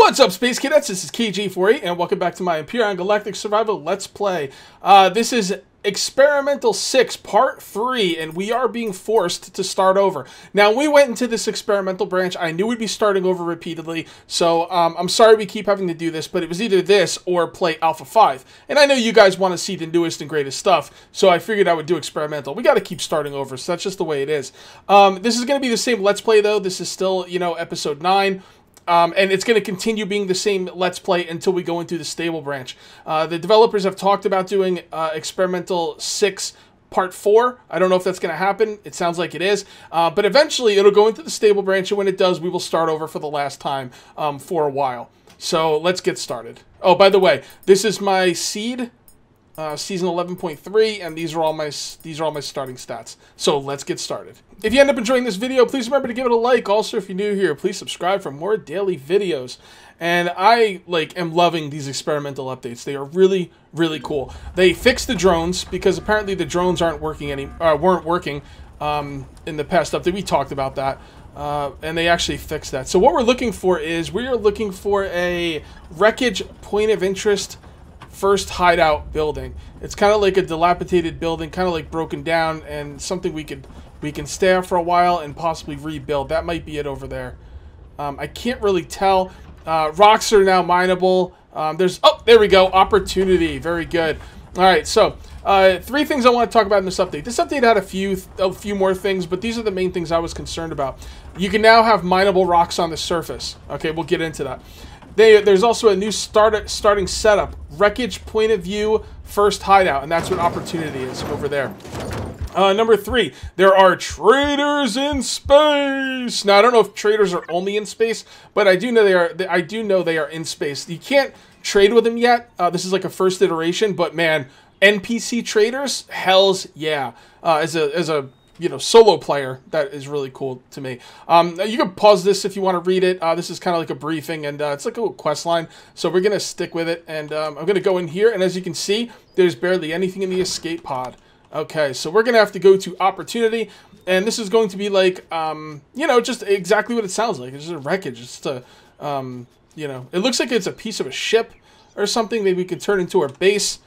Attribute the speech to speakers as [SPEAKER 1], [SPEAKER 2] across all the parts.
[SPEAKER 1] What's up, Space Cadets? This is KG48, and welcome back to my Empyrion Galactic Survival Let's Play. This is Experimental 6, Part 3, and we are being forced to start over. Now, when we went into this experimental branch, I knew we'd be starting over repeatedly, so I'm sorry we keep having to do this, but it was either this or play Alpha 5. And I know you guys want to see the newest and greatest stuff, so I figured I would do experimental. We got to keep starting over, so that's just the way it is. This is going to be the same Let's Play, though. This is still, you know, Episode 9. And it's going to continue being the same Let's Play until we go into the stable branch. The developers have talked about doing Experimental 6 Part 4. I don't know if that's going to happen. It sounds like it is. But eventually it'll go into the stable branch, and when it does, we will start over for the last time for a while. So let's get started. Oh, by the way, this is my seed. Season 11.3, and these are all my starting stats. So let's get started. If you end up enjoying this video, please remember to give it a like. Also, if you're new here, please subscribe for more daily videos. And I am loving these experimental updates. They are really, really cool. They fixed the drones because apparently the drones weren't working in the past update. We talked about that. And they actually fixed that. So what we're looking for is we are looking for a wreckage point of interest first hideout building. It's kind of like a dilapidated building, kind of like broken down, and something we can stay at for a while and possibly rebuild. That might be it over there. I can't really tell. Rocks are now mineable. There we go. Opportunity. Very good. All right. So 3 things I want to talk about in this update. This update had a few more things, but these are the main things I was concerned about. You can now have mineable rocks on the surface. Okay, we'll get into that. There's also a new starting setup, wreckage point of view, first hideout, and that's what opportunity is over there. Number 3, there are traders in space. Now I don't know if traders are only in space, but I do know they are. I do know they are in space. You can't trade with them yet. This is like a first iteration, but man, NPC traders, hell's yeah. As a solo player, that is really cool to me. You can pause this if you want to read it. This is kind of like a briefing, and it's like a little quest line, so we're going to stick with it, and I'm going to go in here, and as you can see, there's barely anything in the escape pod. Okay, so we're going to have to go to opportunity, and this is going to be like, just exactly what it sounds like. It's just a wreckage. It's just a, it looks like it's a piece of a ship or something. Maybe we could turn into our base.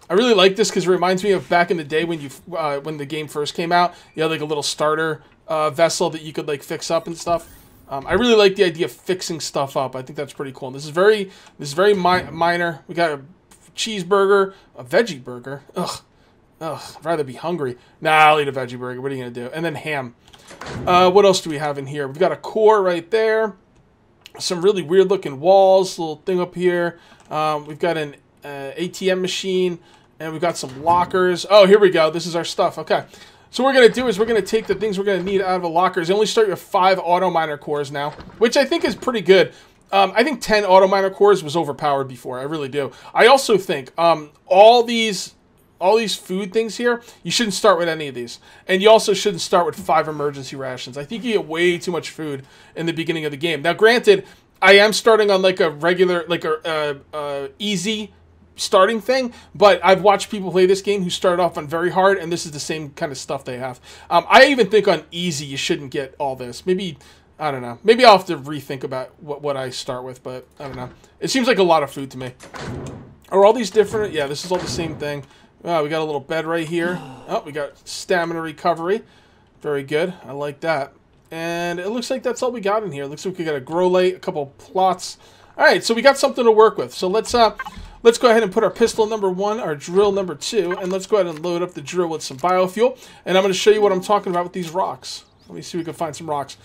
[SPEAKER 1] I really like this because it reminds me of back in the day when when the game first came out. You had like a little starter vessel that you could like fix up and stuff. I really like the idea of fixing stuff up. I think that's pretty cool. And this is very minor. We got a cheeseburger, a veggie burger. Ugh, I'd rather be hungry. Nah, I'll eat a veggie burger. What are you gonna do? And then ham. What else do we have in here? We've got a core right there. Some really weird looking walls. Little thing up here. We've got an ATM machine. And we've got some lockers. Oh, here we go. This is our stuff. Okay. So what we're going to do is we're going to take the things we're going to need out of the lockers. They only start with 5 auto miner cores now, which I think is pretty good. I think 10 auto miner cores was overpowered before. I really do. I also think all these food things here, you shouldn't start with any of these. And you also shouldn't start with 5 emergency rations. I think you get way too much food in the beginning of the game. Now, granted, I am starting on like a regular, like a easy starting thing, but I've watched people play this game who started off on very hard, and this is the same kind of stuff they have. I even think on easy you shouldn't get all this. Maybe, I don't know. Maybe I'll have to rethink about what I start with, but I don't know. It seems like a lot of food to me. Are all these different? Yeah, this is all the same thing. Oh, we got a little bed right here. Oh, we got stamina recovery. Very good. I like that. And it looks like that's all we got in here. It looks like we got a grow light, a couple plots. All right, so we got something to work with. So let's go ahead and put our pistol number 1, our drill number 2, and let's go ahead and load up the drill with some biofuel. And I'm going to show you what I'm talking about with these rocks. Let me see if we can find some rocks.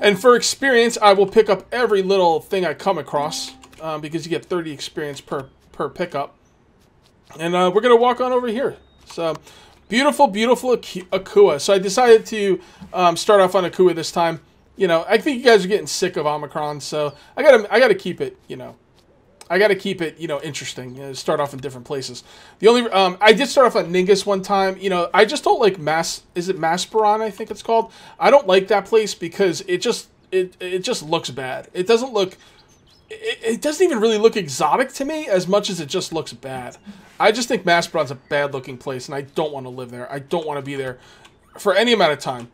[SPEAKER 1] And for experience, I will pick up every little thing I come across because you get 30 experience per pickup. And we're going to walk on over here. So beautiful, beautiful Akua. So I decided to start off on Akua this time. You know, I think you guys are getting sick of Omicron, so I gotta keep it, interesting. Start off in different places. The only I did start off on Ningus one time. I just don't like Is it Masperon? I think it's called. I don't like that place because it just looks bad. It doesn't look. It doesn't even really look exotic to me as much as it just looks bad. I just think Masperon's a bad looking place, and I don't want to live there. I don't want to be there. for any amount of time.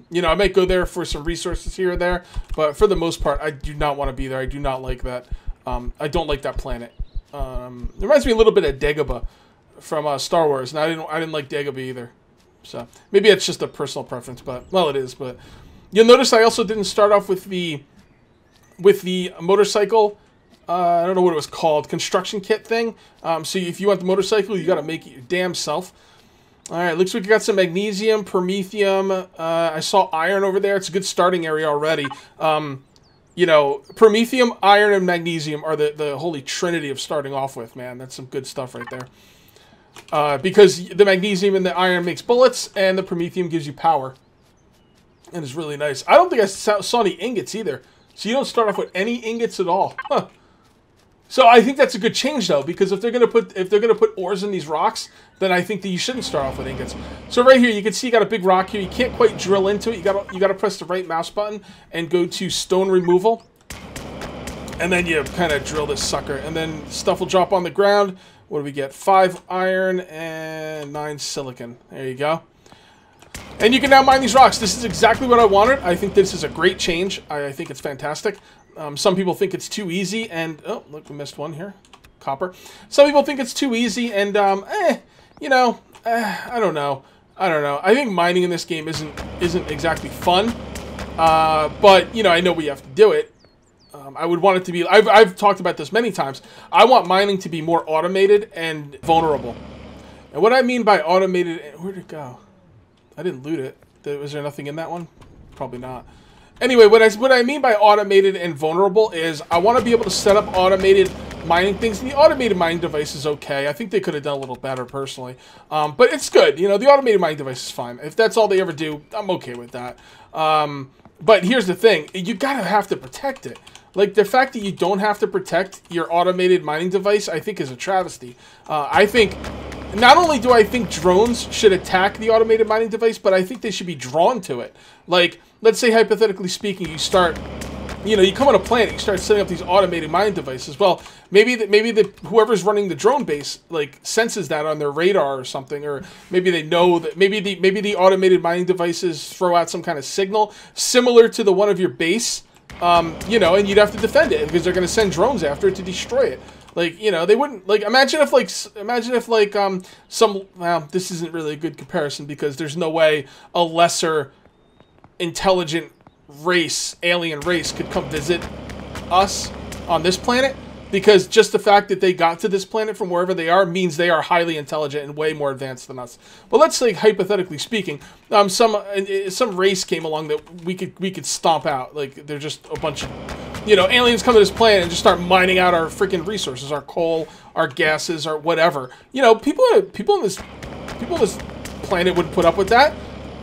[SPEAKER 1] You know, I might go there for some resources here or there, but for the most part, I do not want to be there. I do not like that. I don't like that planet. It reminds me a little bit of Dagobah from Star Wars, and I didn't like Dagobah either. So maybe it's just a personal preference, but well, it is. But you'll notice I also didn't start off with the motorcycle. I don't know what it was called, construction kit thing. So if you want the motorcycle, you got to make it your damn self. All right, looks like we got some magnesium, promethium. I saw iron over there. It's a good starting area already. You know, promethium, iron, and magnesium are the holy trinity of starting off with, man. That's some good stuff right there. Because the magnesium and the iron makes bullets, and the promethium gives you power. And it's really nice. I don't think I saw any ingots either. So you don't start off with any ingots at all. Huh. So I think that's a good change though, because if they're gonna put ores in these rocks, then I think that you shouldn't start off with ingots. So right here, you can see you got a big rock here. You can't quite drill into it. You gotta press the right mouse button and go to stone removal, and then you kind of drill this sucker, and then stuff will drop on the ground. What do we get? 5 iron and 9 silicon. There you go. And you can now mine these rocks. This is exactly what I wanted. I think this is a great change. I think it's fantastic. Some people think it's too easy, and oh, look, we missed one here. Copper. Some people think it's too easy, and you know, I don't know. I think mining in this game isn't exactly fun, but you know, I know we have to do it. I would want it to be. I've talked about this many times. I want mining to be more automated and vulnerable. And what I mean by automated, where'd it go? I didn't loot it. Was there nothing in that one? Probably not. Anyway, what I mean by automated and vulnerable is I want to be able to set up automated mining things. And the automated mining device is okay. I think they could have done a little better personally. But it's good. You know, the automated mining device is fine. If that's all they ever do, I'm okay with that. But here's the thing. You gotta have to protect it. Like, the fact that you don't have to protect your automated mining device, I think is a travesty. I think... Not only do I think drones should attack the automated mining device, but I think they should be drawn to it. Like, let's say, hypothetically speaking, you start, you know, you come on a planet, you start setting up these automated mining devices. Well, maybe whoever's running the drone base, like, senses that on their radar or something, or maybe they know that, maybe the automated mining devices throw out some kind of signal similar to the one of your base, you know, and you'd have to defend it because they're going to send drones after it to destroy it. Like, you know, they wouldn't, like, imagine if, well, this isn't really a good comparison because there's no way a lesser intelligent race, alien race, could come visit us on this planet, because just the fact that they got to this planet from wherever they are means they are highly intelligent and way more advanced than us. But let's say, hypothetically speaking, some race came along that we could stomp out. Like, they're just a bunch of, you know, aliens come to this planet and just start mining out our freaking resources, our coal, our gases, our whatever. You know, people on this planet wouldn't put up with that.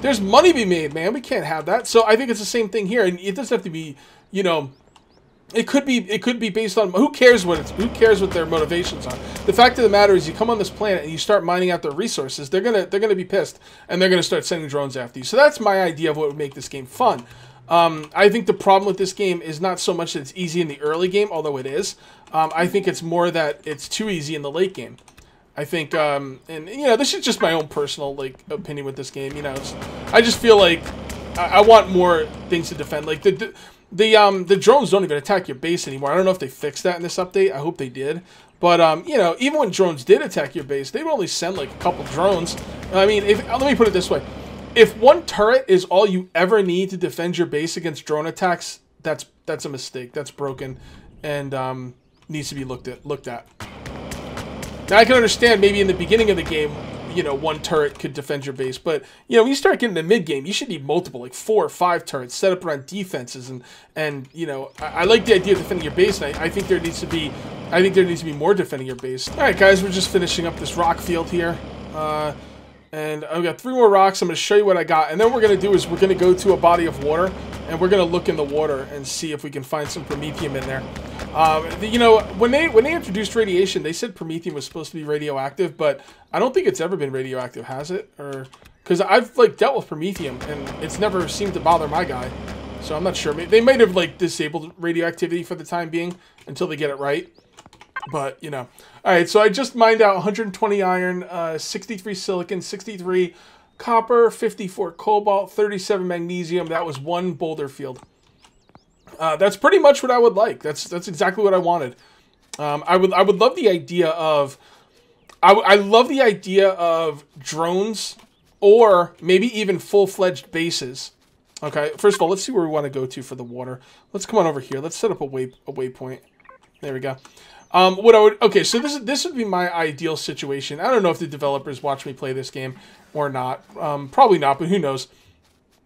[SPEAKER 1] There's money to be made, man. We can't have that. So I think it's the same thing here, and it doesn't have to be, you know, it could be based on who cares what their motivations are. The fact of the matter is, you come on this planet and you start mining out their resources, they're gonna be pissed, and they're gonna start sending drones after you. So that's my idea of what would make this game fun. I think the problem with this game is not so much that it's easy in the early game, although it is. I think it's more that it's too easy in the late game. I think, and you know, this is just my own personal, like, opinion with this game. You know, I just feel like I want more things to defend. Like, the drones don't even attack your base anymore. I don't know if they fixed that in this update. I hope they did. But, you know, even when drones did attack your base, they would only send, like, a couple drones. I mean, let me put it this way. If one turret is all you ever need to defend your base against drone attacks, that's a mistake. That's broken and needs to be looked at. Now, I can understand maybe in the beginning of the game, you know, one turret could defend your base, but, you know, when you start getting to mid-game, you should need multiple, like 4 or 5 turrets set up around defenses, and you know, I like the idea of defending your base, and I think there needs to be more defending your base. All right, guys, we're just finishing up this rock field here. And I've got 3 more rocks. I'm going to show you what I got. And then what we're going to do is we're going to go to a body of water, and we're going to look in the water and see if we can find some promethium in there. You know, when they introduced radiation, they said promethium was supposed to be radioactive, but I don't think it's ever been radioactive, has it? Or because I've, like, dealt with promethium, and it's never seemed to bother my guy. So I'm not sure. They might have, like, disabled radioactivity for the time being until they get it right. But, you know. Alright, so I just mined out 120 iron, 63 silicon, 63 copper, 54 cobalt, 37 magnesium. That was 1 boulder field. That's pretty much what I would like. That's exactly what I wanted. I would love the idea of I love the idea of drones or maybe even full-fledged bases. Okay, first of all, let's see where we want to go to for the water. Let's come on over here. Let's set up a waypoint. There we go. Okay, so this would be my ideal situation. I don't know if the developers watch me play this game or not. Probably not, but who knows.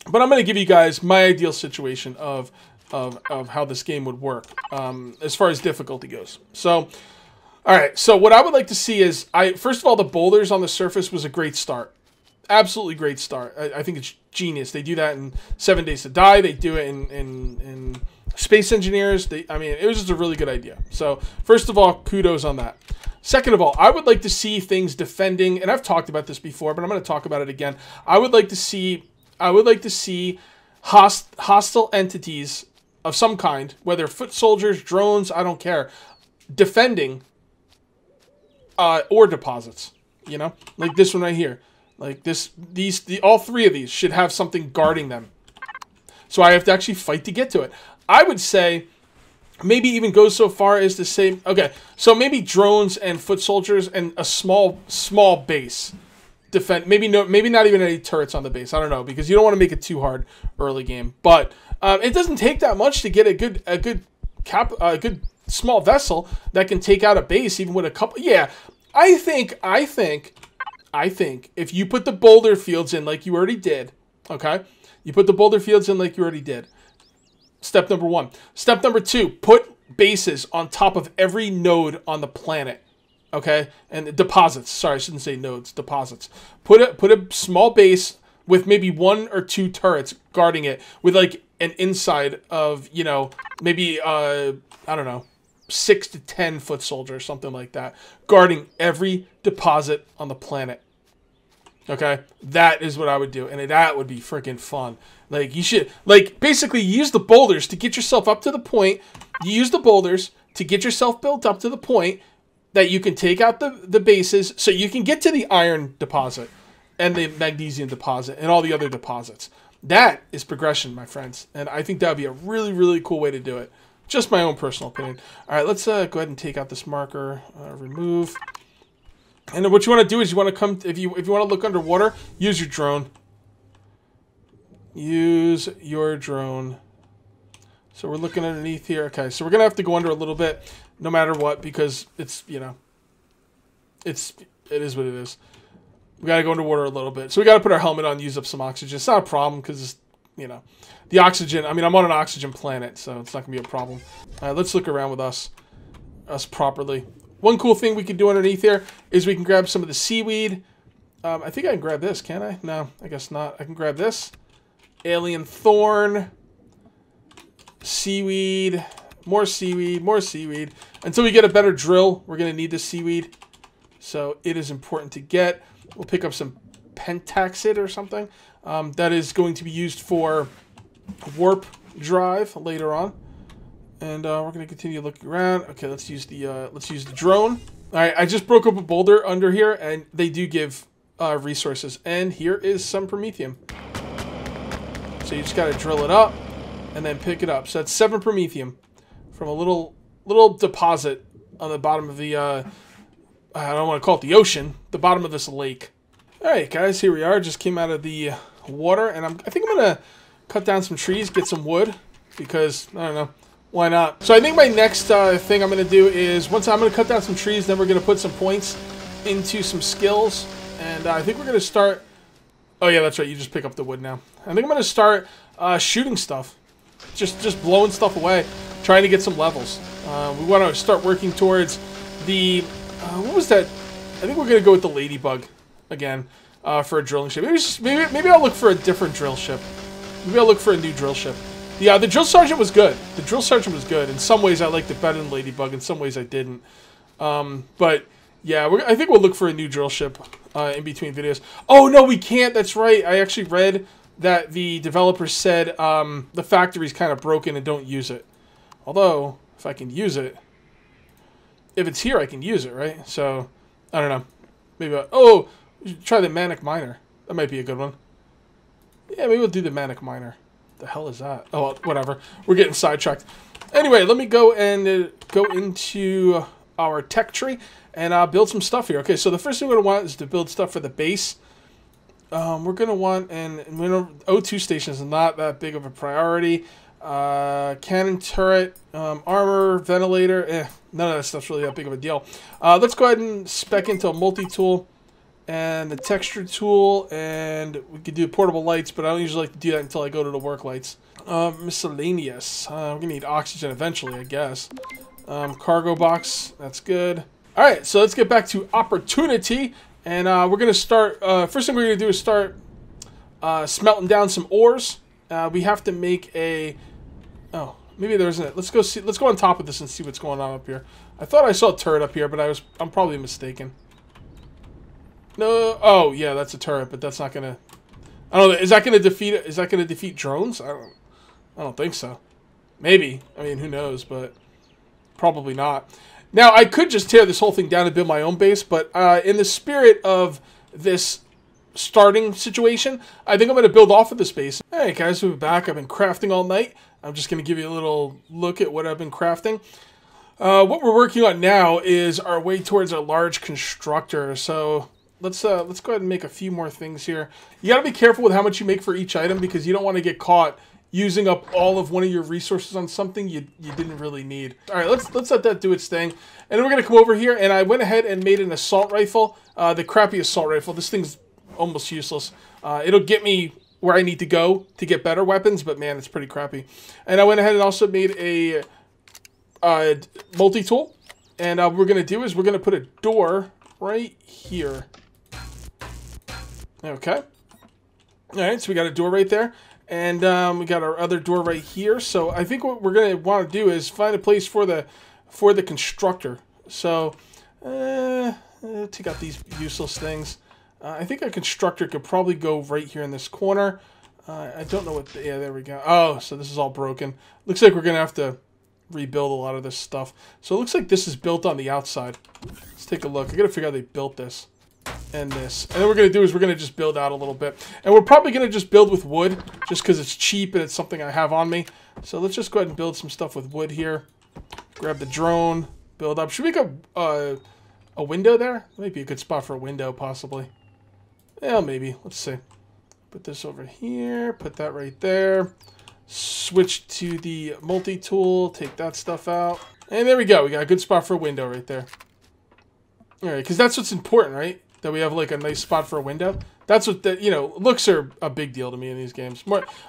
[SPEAKER 1] But I'm going to give you guys my ideal situation of how this game would work as far as difficulty goes. So, all right. So what I would like to see is, first of all, the boulders on the surface was a great start. Absolutely great start. I think it's genius. They do that in 7 Days to Die. They do it in Space Engineers. I mean, it was just a really good idea. So first of all, kudos on that. Second of all, I would like to see things defending, and I've talked about this before, but I'm going to talk about it again. I would like to see hostile entities of some kind, whether foot soldiers, drones, I don't care, defending ore deposits. You know, like this one right here. Like all 3 of these should have something guarding them. So I have to actually fight to get to it. I would say maybe even go so far as to say, okay, so maybe drones and foot soldiers and a small base defend. Maybe not even any turrets on the base. I don't know, because you don't want to make it too hard early game. But it doesn't take that much to get a good small vessel that can take out a base even with a couple. Yeah, I think if you put the boulder fields in like you already did, okay? You put the boulder fields in like you already did. Step number 1. Step number 2, put bases on top of every node on the planet, okay? And deposits. Sorry, I shouldn't say nodes. Deposits. Put a small base with maybe 1 or 2 turrets guarding it with like an inside of, you know, maybe I don't know, 6 to 10 foot soldiers, something like that, guarding every deposit on the planet. Okay, that is what I would do, and that would be freaking fun. Like, you should, like, basically use the boulders to get yourself up to the point. You use the boulders to get yourself built up to the point that you can take out the bases, so you can get to the iron deposit and the magnesium deposit and all the other deposits. That is progression, my friends, and I think that would be a really, really cool way to do it. Just my own personal opinion. All right, let's go ahead and take out this marker. Remove. And then what you want to do is you want to come, if you want to look underwater, use your drone. Use your drone. So we're looking underneath here. Okay, so we're going to have to go under a little bit no matter what, because it's, you know, it is what it is. We got to go underwater a little bit. So we got to put our helmet on, use up some oxygen. It's not a problem because, you know, the oxygen, I mean, I'm on an oxygen planet, so it's not going to be a problem. All right, let's look around with us properly. One cool thing we can do underneath here is we can grab some of the seaweed. I think I can grab this, can I? No, I guess not. I can grab this. Alien thorn. Seaweed. More seaweed. More seaweed. Until we get a better drill, we're going to need the seaweed. So it is important to get. We'll pick up some pentaxid or something. That is going to be used for warp drive later on. And we're going to continue looking around. Okay, let's use the drone. All right, I just broke up a boulder under here, and they do give resources. And here is some promethium. So you just got to drill it up and then pick it up. So that's 7 promethium from a little deposit on the bottom of the, I don't want to call it the ocean, the bottom of this lake. All right, guys, here we are. Just came out of the water, and I think I'm going to cut down some trees, get some wood, because, I don't know. Why not? So I think my next thing I'm going to do is, once I'm going to cut down some trees, then we're going to put some points into some skills. And I think we're going to start... Oh yeah, that's right. You just pick up the wood now. I think I'm going to start shooting stuff. Just blowing stuff away. Trying to get some levels. We want to start working towards the... what was that? I think we're going to go with the Ladybug again for a drilling ship. Maybe I'll look for a different drill ship. Maybe I'll look for a new drill ship. Yeah, the Drill Sergeant was good. The Drill Sergeant was good. In some ways, I liked it better than Ladybug. In some ways, I didn't. But, yeah, I think we'll look for a new drill ship in between videos. Oh, no, we can't. That's right. I actually read that the developers said the factory's kind of broken and don't use it. Although, if I can use it... If it's here, I can use it, right? So, I don't know. Maybe oh, we should try the Manic Miner. That might be a good one. Yeah, maybe we'll do the Manic Miner. The hell is that? Oh, well, whatever. We're getting sidetracked. Anyway, let me go and go into our tech tree and build some stuff here. Okay, so the first thing we're going to want is to build stuff for the base. We're going to want, and O2 station is not that big of a priority. Cannon turret, armor, ventilator, none of that stuff's really that big of a deal. Let's go ahead and spec into a multi-tool and the texture tool, and we could do portable lights, but I don't usually like to do that until I go to the work lights. Miscellaneous. We're going to need oxygen eventually, I guess. Cargo box, that's good. Alright, so let's get back to opportunity, and we're going to start, first thing we're going to do is start smelting down some ores. We have to make a, oh, maybe there isn't it. Let's go on top of this and see what's going on up here. I thought I saw a turret up here, but I'm probably mistaken. No, oh yeah, that's a turret, but that's not gonna. I don't know. Is that gonna defeat drones? I don't think so. Maybe. I mean, who knows? But probably not. Now I could just tear this whole thing down and build my own base, but in the spirit of this starting situation, I think I'm gonna build off of this base. Hey guys, we're back. I've been crafting all night. I'm just gonna give you a little look at what I've been crafting. What we're working on now is our way towards a large constructor. So. Let's go ahead and make a few more things here. You gotta be careful with how much you make for each item because you don't want to get caught using up all of one of your resources on something you didn't really need. All right, let's let that do its thing. And then we're gonna come over here, and I went ahead and made an assault rifle, the crappy assault rifle. This thing's almost useless. It'll get me where I need to go to get better weapons, but man, it's pretty crappy. And I went ahead and also made a multi-tool. And what we're gonna do is we're gonna put a door right here. Okay. Alright, so we got a door right there. And we got our other door right here. So I think what we're going to want to do is find a place for the constructor. So, take out these useless things. I think a constructor could probably go right here in this corner. I don't know what... yeah, there we go. Oh, so this is all broken. Looks like we're going to have to rebuild a lot of this stuff. So it looks like this is built on the outside. Let's take a look. I got to figure out how they built this. And this. And then what we're going to do is we're going to just build out a little bit. And we're probably going to just build with wood, just because it's cheap and it's something I have on me. So let's just go ahead and build some stuff with wood here. Grab the drone, build up. Should we make a window there? Might be a good spot for a window, possibly. Yeah, maybe. Let's see. Put this over here. Put that right there. Switch to the multi-tool. Take that stuff out. And there we go. We got a good spot for a window right there. Alright, because that's what's important, right? That we have like a nice spot for a window. That's what the, you know, looks are a big deal to me in these games.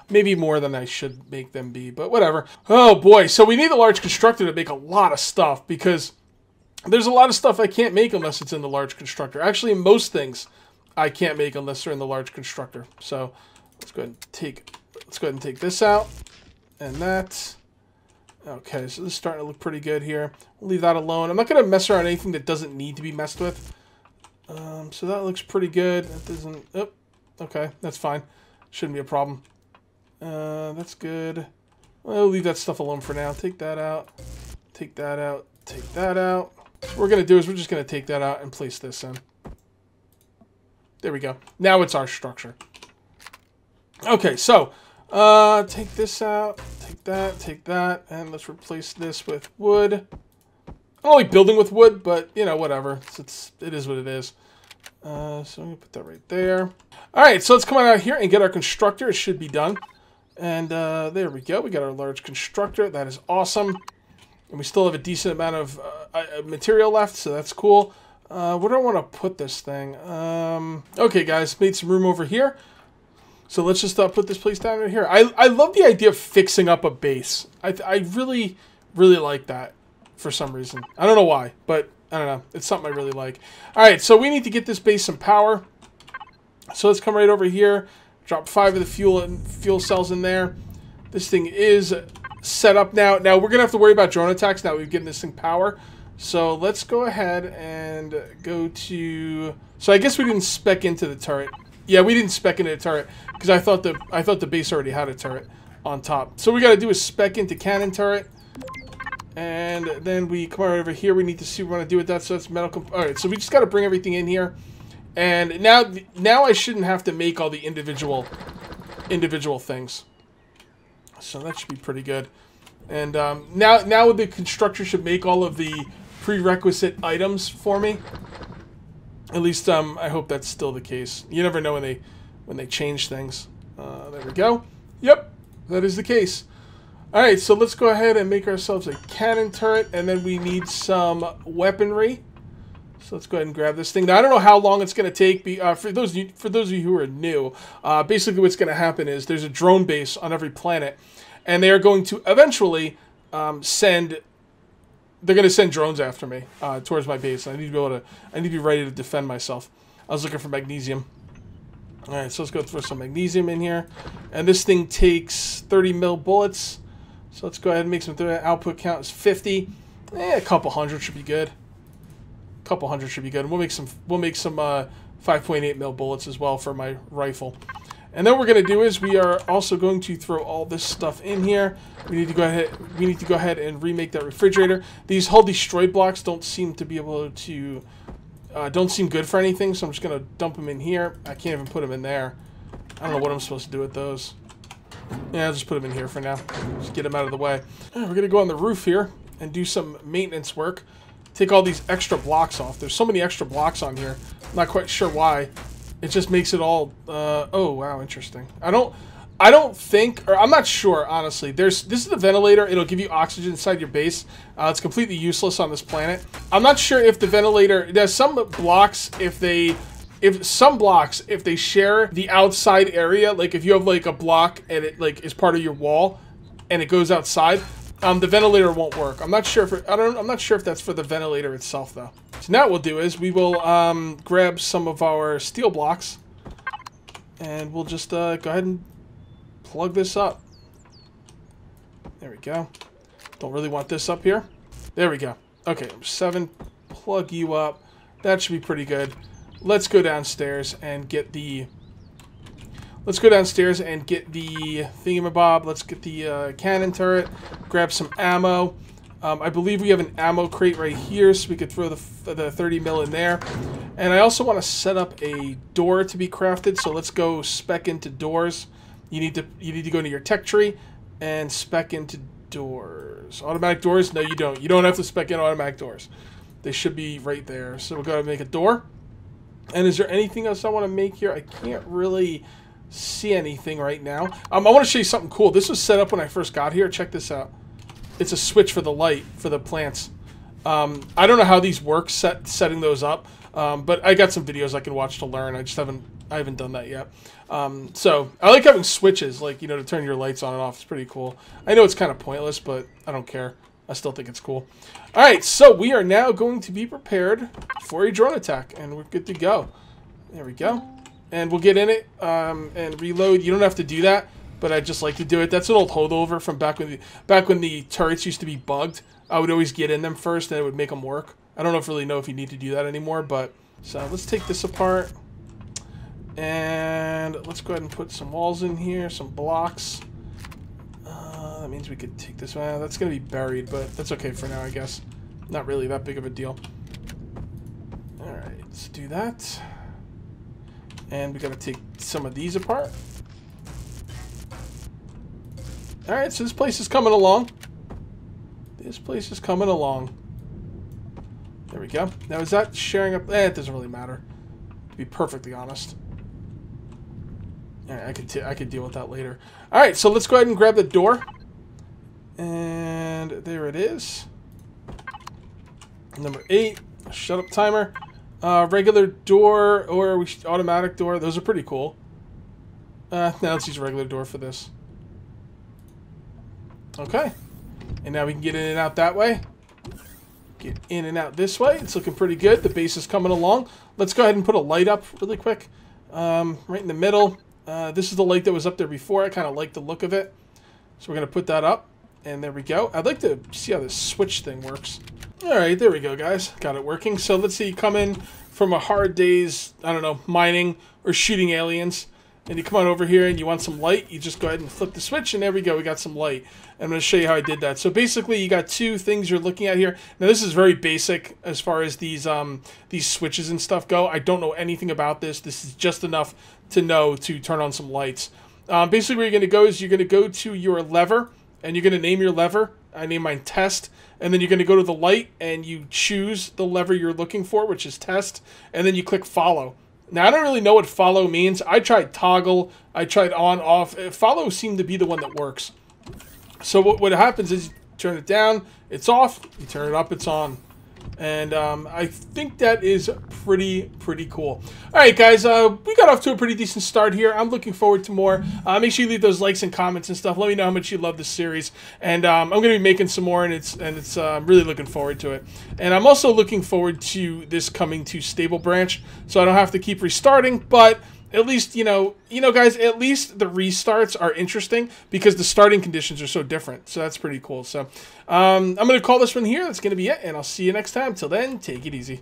[SPEAKER 1] Maybe more than I should make them be, but whatever. Oh boy, so we need a large constructor to make a lot of stuff because there's a lot of stuff I can't make unless it's in the large constructor. Actually, most things I can't make unless they're in the large constructor. So let's go ahead and take this out and that. Okay, so this is starting to look pretty good here. We'll leave that alone. I'm not going to mess around anything that doesn't need to be messed with. So that looks pretty good. That doesn't... oh, okay, that's fine. Shouldn't be a problem. That's good. We'll leave that stuff alone for now. Take that out. Take that out. Take that out. So what we're going to do is we're just going to take that out and place this in. There we go. Now it's our structure. Okay, so... take this out, take that, and let's replace this with wood. I don't like building with wood, but, you know, whatever. It is what it is. So I'm going to put that right there. Alright, so let's come on out here and get our constructor. It should be done. And there we go. We got our large constructor. That is awesome. And we still have a decent amount of material left, so that's cool. Where do I want to put this thing? Okay, guys, made some room over here. So let's just put this place down right here. I love the idea of fixing up a base. I really, really like that for some reason. I don't know why, but I don't know. It's something I really like. All right, so we need to get this base some power. So let's come right over here. Drop 5 of the fuel cells in there. This thing is set up now. Now we're going to have to worry about drone attacks now we've given this thing power. So let's go ahead and go to... so I guess we didn't spec into the turret. Yeah, we didn't spec into the turret because I thought the base already had a turret on top. So what we got to do is spec into cannon turret, and then we come right over here. We need to see what we want to do with that. So that's metal. All right, so we just got to bring everything in here, And now I shouldn't have to make all the individual things. So that should be pretty good. And now the constructor should make all of the prerequisite items for me. At least I hope that's still the case. You never know when they change things. There we go. Yep, that is the case. All right, so let's go ahead and make ourselves a cannon turret, and then we need some weaponry. So let's go ahead and grab this thing. Now I don't know how long it's going to take. For those of you who are new, basically what's going to happen is there's a drone base on every planet. And they are going to eventually send drones after me towards my base. I need to be ready to defend myself. I was looking for magnesium. All right, so let's go throw some magnesium in here. And this thing takes 30 mil bullets. So let's go ahead and make some. Output count is 50. A couple hundred should be good. A couple hundred should be good. And we'll make some 5.8 mil bullets as well for my rifle. And then what we're going to do is we are also going to throw all this stuff in here. We need to go ahead and remake that refrigerator. These hull destroy blocks don't seem to be able to don't seem good for anything, so I'm just going to dump them in here. I can't even put them in there. I don't know what I'm supposed to do with those. Yeah, I'll just put them in here for now. Just get them out of the way. We're going to go on the roof here and do some maintenance work. Take all these extra blocks off. There's so many extra blocks on here. I'm not quite sure why. It just makes it all, oh, wow, interesting. I don't think, or I'm not sure, honestly. This is the ventilator. It'll give you oxygen inside your base. It's completely useless on this planet. I'm not sure if the ventilator, there's some blocks, if they share the outside area, like if you have like a block and it like is part of your wall and it goes outside, the ventilator won't work. I'm not sure if that's for the ventilator itself though. So now what we'll do is we will grab some of our steel blocks and we'll just go ahead and plug this up. There we go. Don't really want this up here. There we go. Okay, 7, plug you up. That should be pretty good. Let's go downstairs and get the thingamabob. Let's get the cannon turret. Grab some ammo. I believe we have an ammo crate right here, so we could throw the 30 mil in there. And I also want to set up a door to be crafted. So let's go spec into doors. You need to go into your tech tree and spec into doors. Automatic doors? No, you don't. You don't have to spec in automatic doors. They should be right there. So we'll go ahead and make a door. And is there anything else I want to make here? I can't really see anything right now. I want to show you something cool. This was set up when I first got here. Check this out. It's a switch for the light for the plants. I don't know how these work setting those up, but I got some videos I can watch to learn. I haven't done that yet. So I like having switches, like, you know, to turn your lights on and off. It's pretty cool. I know it's kind of pointless, but I don't care. I still think it's cool. All right, so we are now going to be prepared for a drone attack, and we're good to go. There we go. And we'll get in it and reload. You don't have to do that, but I just like to do it. That's an old holdover from back when the turrets used to be bugged. I would always get in them first, and it would make them work. I don't really know if you need to do that anymore, but so let's take this apart, and let's go ahead and put some walls in here, some blocks. That means we could take this one. That's going to be buried, but that's okay for now, I guess. Not really that big of a deal. All right, let's do that. And we got to take some of these apart. All right, so this place is coming along. This place is coming along. There we go. Now, is that sharing up? It doesn't really matter, to be perfectly honest. All right, I could deal with that later. All right, so let's go ahead and grab the door. And there it is. Number 8, shut up timer. Regular door or automatic door. Those are pretty cool. Now let's use a regular door for this. Okay. And now we can get in and out that way. Get in and out this way. It's looking pretty good. The base is coming along. Let's go ahead and put a light up really quick. Right in the middle. This is the light that was up there before. I kind of like the look of it. So we're going to put that up. And there we go. I'd like to see how this switch thing works. Alright, there we go, guys. Got it working. So let's see, come in from a hard day's, I don't know, mining or shooting aliens. and you come on over here and you want some light, you just go ahead and flip the switch, and there we go, we got some light. And I'm going to show you how I did that. So basically, you got two things you're looking at here. Now, this is very basic as far as these switches and stuff go. I don't know anything about this. This is just enough to know to turn on some lights. Basically, where you're going to go is you're going to go to your lever, and you're going to name your lever. I name mine test. And then you're going to go to the light, and you choose the lever you're looking for, which is test. And then you click follow. Now, I don't really know what follow means. I tried toggle. I tried on, off. Follow seemed to be the one that works. So what happens is you turn it down, it's off. You turn it up, it's on. And I think that is pretty cool. All right, guys, we got off to a pretty decent start here. I'm looking forward to more. Make sure you leave those likes and comments and stuff. Let me know how much you love this series. And I'm going to be making some more, and it's really looking forward to it. And I'm also looking forward to this coming to stable branch, so I don't have to keep restarting. But at least, you know, guys, at least the restarts are interesting because the starting conditions are so different. So that's pretty cool. So I'm going to call this one here. That's going to be it, and I'll see you next time. Till then, take it easy.